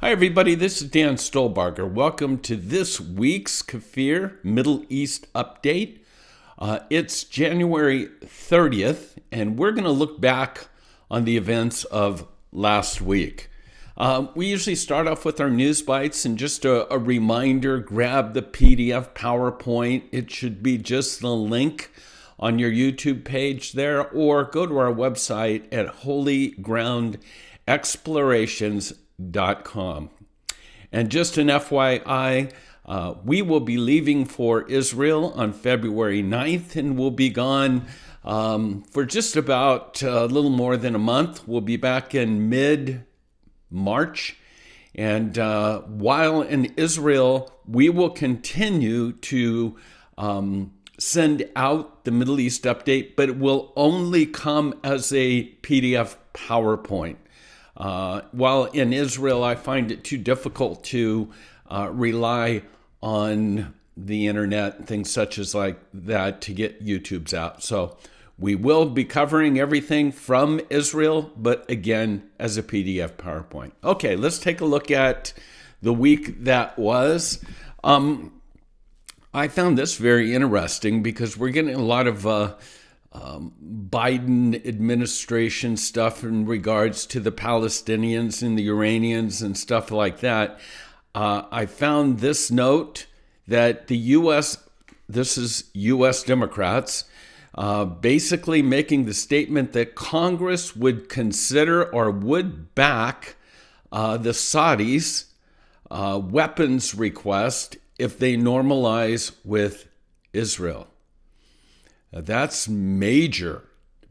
Hi, everybody. This is Dan Stolbarger. Welcome to this week's KFIR Middle East Update. It's January 30th, and we're going to look back on the events of last week. We usually start off with our news bites, and just a reminder, grab the PDF PowerPoint. It should be just the link on your YouTube page there, or go to our website at holygroundexplorations.com. And just an FYI, we will be leaving for Israel on February 9th, and we'll be gone for just about a little more than a month. We'll be back in mid-March. And while in Israel, we will continue to send out the Middle East update, but it will only come as a PDF PowerPoint. While in Israel, I find it too difficult to rely on the internet, things such as like that, to get YouTubes out. So we will be covering everything from Israel, but again, as a PDF PowerPoint. Okay, let's take a look at the week that was. I found this very interesting because we're getting a lot of Biden administration stuff in regards to the Palestinians and the Iranians and stuff like that. I found this note that the U.S., this is U.S. Democrats, basically making the statement that Congress would consider or would back the Saudis' weapons request if they normalize with Israel. That's major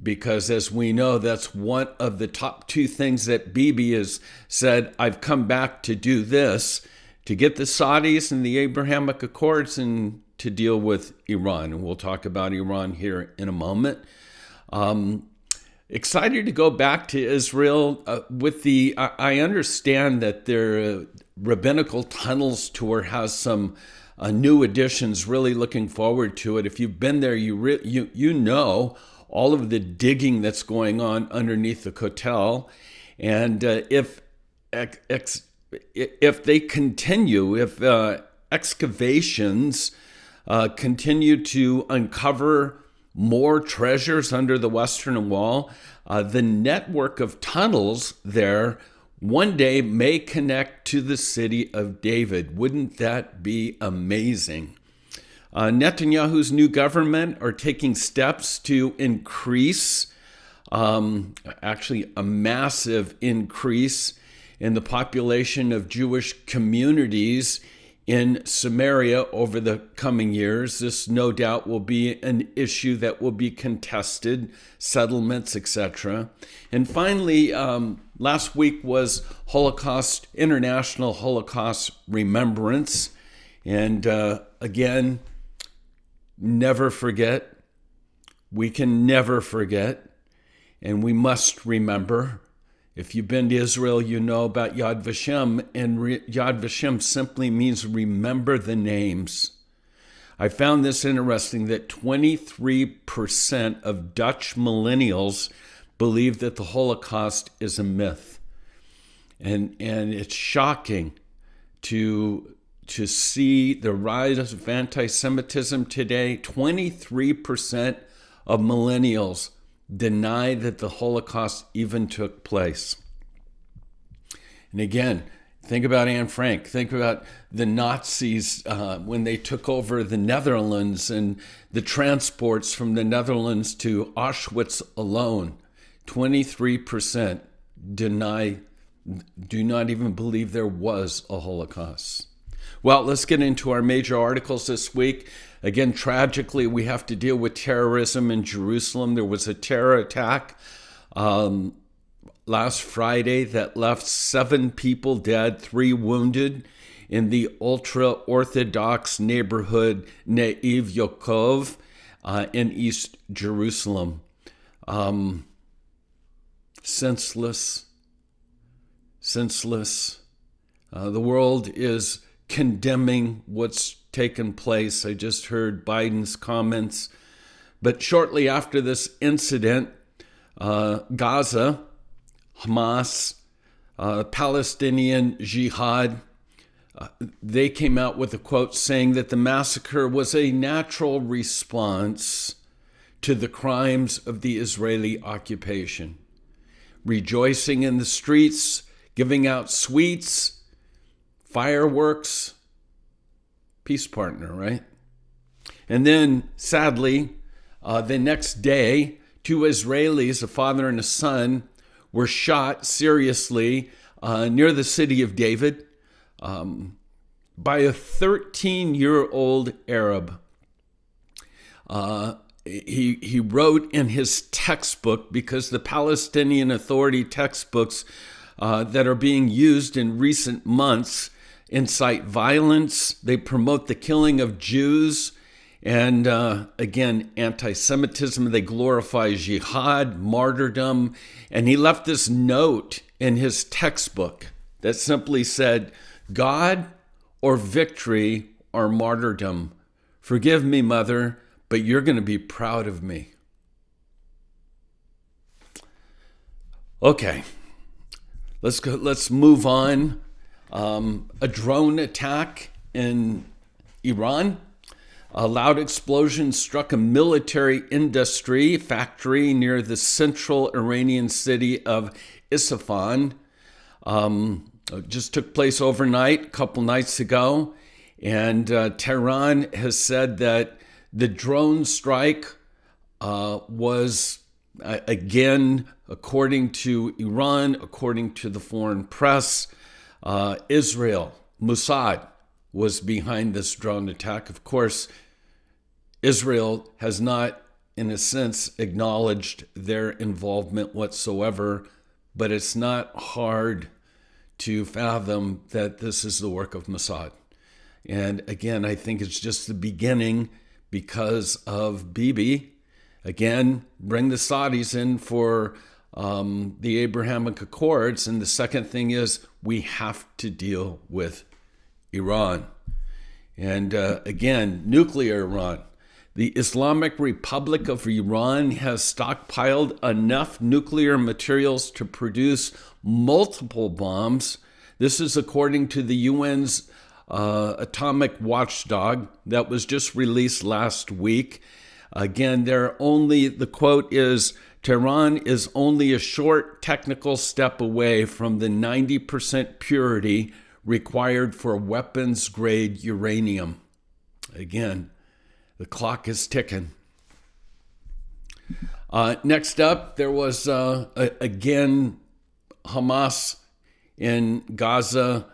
because, as we know, that's one of the top two things that Bibi has said, I've come back to do this, to get the Saudis and the Abrahamic Accords and to deal with Iran. And we'll talk about Iran here in a moment. Excited to go back to Israel I understand that their Rabbinical Tunnels Tour has some new additions. Really looking forward to it. If you've been there, you know all of the digging that's going on underneath the Kotel, and if they continue, if excavations continue to uncover more treasures under the Western Wall, the network of tunnels there one day may connect to the city of David. Wouldn't that be amazing? Netanyahu's new government are taking steps to increase, actually a massive increase in the population of Jewish communities in Samaria over the coming years. This no doubt will be an issue that will be contested, settlements, etc. And finally, last week was International Holocaust Remembrance. And again, never forget. We can never forget. And we must remember. If you've been to Israel, you know about Yad Vashem, and Yad Vashem simply means remember the names. I found this interesting that 23% of Dutch millennials believe that the Holocaust is a myth. And it's shocking to see the rise of anti-Semitism today. 23% of millennials deny that the Holocaust even took place. And again, think about Anne Frank. Think about the Nazis when they took over the Netherlands and the transports from the Netherlands to Auschwitz alone. 23% do not even believe there was a Holocaust. Well, let's get into our major articles this week. Again, tragically, we have to deal with terrorism in Jerusalem. There was a terror attack last Friday that left 7 people dead, 3 wounded in the ultra-Orthodox neighborhood Neiv Yaakov in East Jerusalem. Senseless. The world is condemning what's taken place. I just heard Biden's comments. But shortly after this incident, Gaza, Hamas Palestinian Jihad, they came out with a quote saying that the massacre was a natural response to the crimes of the Israeli occupation. Rejoicing in the streets, giving out sweets, fireworks, peace partner, right? And then, sadly, the next day, two Israelis, a father and a son, were shot seriously near the city of David by a 13-year-old Arab. He wrote in his textbook, because the Palestinian Authority textbooks that are being used in recent months incite violence. They promote the killing of Jews and, again, anti-Semitism. They glorify jihad, martyrdom. And he left this note in his textbook that simply said, God or victory or martyrdom. Forgive me, Mother, but you're going to be proud of me. Okay, let's go. Let's move on. A drone attack in Iran. A loud explosion struck a military industry factory near the central Iranian city of Isfahan. Just took place overnight, a couple nights ago. And Tehran has said that the drone strike was, again, according to Iran, according to the foreign press, Israel, Mossad, was behind this drone attack. Of course, Israel has not, in a sense, acknowledged their involvement whatsoever, but it's not hard to fathom that this is the work of Mossad. And again, I think it's just the beginning because of Bibi. Again, bring the Saudis in for the Abrahamic Accords. And the second thing is we have to deal with Iran. And again, nuclear Iran. The Islamic Republic of Iran has stockpiled enough nuclear materials to produce multiple bombs. This is according to the UN's atomic watchdog that was just released last week. Again, the quote is, Tehran is only a short technical step away from the 90% purity required for weapons-grade uranium. Again, the clock is ticking. Next up, there was, again, Hamas in Gaza.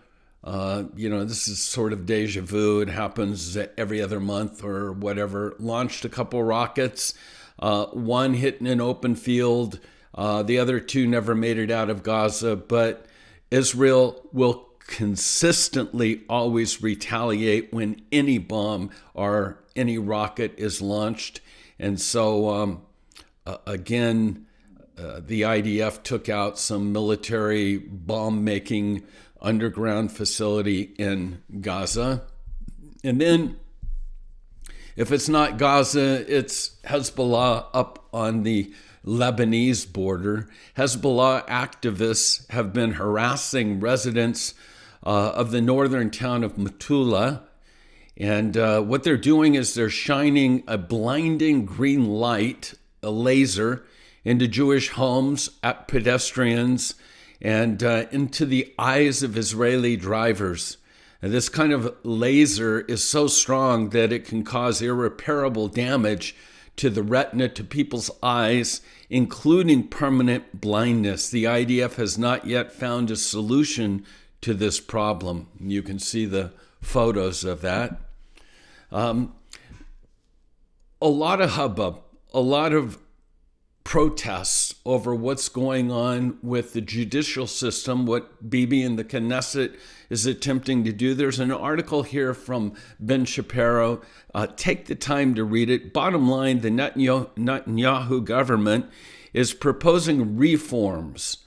This is sort of deja vu. It happens every other month or whatever. Launched a couple rockets. One hit in an open field. The other two never made it out of Gaza. But Israel will consistently always retaliate when any bomb or any rocket is launched. And so, again, the IDF took out some military bomb-making underground facility in Gaza. And then, if it's not Gaza, it's Hezbollah up on the Lebanese border. Hezbollah activists have been harassing residents of the northern town of Metula. And what they're doing is they're shining a blinding green light, a laser, into Jewish homes, at pedestrians, and into the eyes of Israeli drivers. And this kind of laser is so strong that it can cause irreparable damage to the retina, to people's eyes, including permanent blindness. The IDF has not yet found a solution to this problem. You can see the photos of that. A lot of hubbub, a lot of protests over what's going on with the judicial system, what Bibi and the Knesset is attempting to do. There's an article here from Ben Shapiro. Take the time to read it. Bottom line, the Netanyahu government is proposing reforms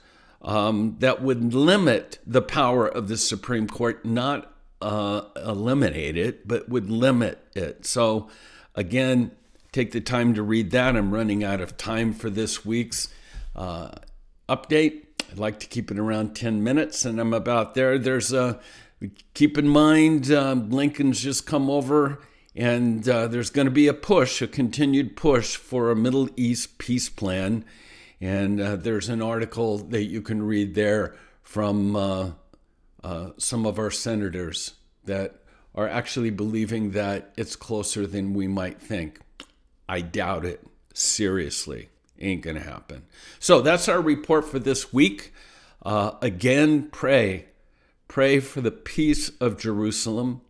that would limit the power of the Supreme Court, not eliminate it, but would limit it. So again, take the time to read that. I'm running out of time for this week's update. I'd like to keep it around 10 minutes, and I'm about there. Keep in mind, Lincoln's just come over, and there's going to be a continued push for a Middle East peace plan. And there's an article that you can read there from some of our senators that are actually believing that it's closer than we might think. I doubt it. Seriously. Ain't going to happen. So that's our report for this week. Again, pray. Pray for the peace of Jerusalem.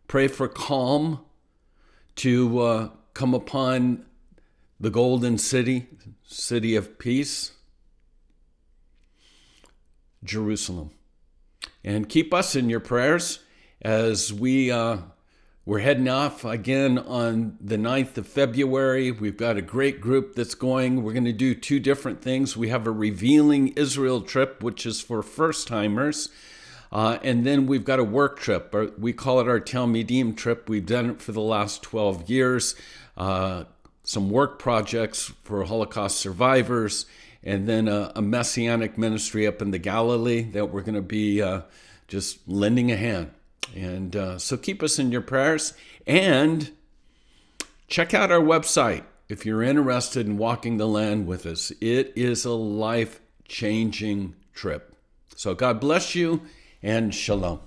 Pray for calm to come upon the Golden City, city of peace, Jerusalem. And keep us in your prayers as we're heading off again on the 9th of February. We've got a great group that's going. We're going to do two different things. We have a Revealing Israel trip, which is for first-timers. And then we've got a work trip. We call it our Talmidim trip. We've done it for the last 12 years. Some work projects for Holocaust survivors, and then a messianic ministry up in the Galilee that we're going to be just lending a hand. And so keep us in your prayers, and check out our website if you're interested in walking the land with us. It is a life-changing trip. So God bless you, and shalom.